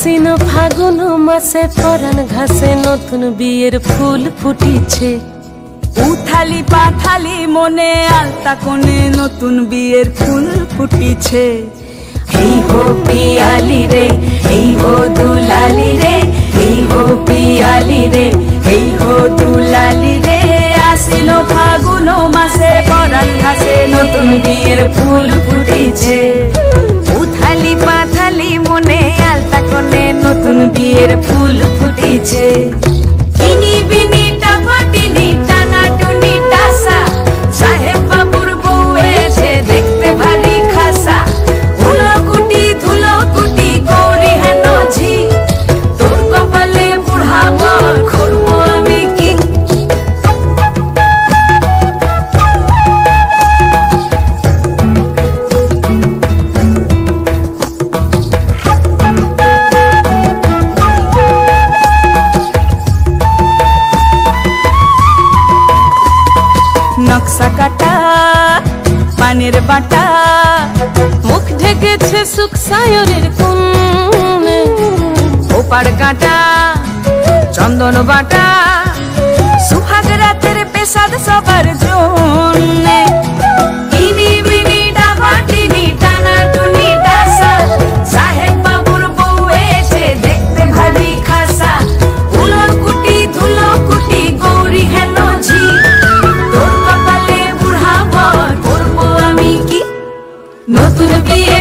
আশ্বিন ফাগুন মাসে পরাণ ঘাসে নতুন বিয়ের ফুল ফুটিছে। উথালি পাথালি মনে আলতা কোণে নতুন বিয়ের ফুল ফুটিছে। এই হো পিয়ালি রে, এই হো দুলালি রে, এই হো পিয়ালি রে, এই হো দুলালি রে। আশ্বিন ফাগুন মাসে পরাণ ঘাসে নতুন বিয়ের ফুল ফুটিছে। উথালি পাথালি মনে আলতা কোণে নতুন বিয়ের ফুল ফুটিছে। ইনি বিনি টাপাটিনি টানা টুনি টাসা, সাহেব বাবুর বউ এসে দেখতে ভারী খাসা। ধুলোকুটি ধুলোকুটি গৌরী হেন ঝি, তোর কপালে বুড়া বর করবো আমি কি। নকশা কাটা পানের বাটা, মুখ ঢেকেছে সুখ সায়রের কোণে। ওপার কাটা চন্দন বাটা, সুহাগ রাতের পেশাদ সবার জন্যে। ইনি বিনি ডাবাটিনি টানা টুনি ডাসা, সাহেব বাবুর বউ এসে দেখতে ভারী খাসা। ধুলোকুটি ধুলোকুটি গৌরী হেন ঝি, তোর কপালে বুড়া বর করবো আমি কি। নতুন বিয়ে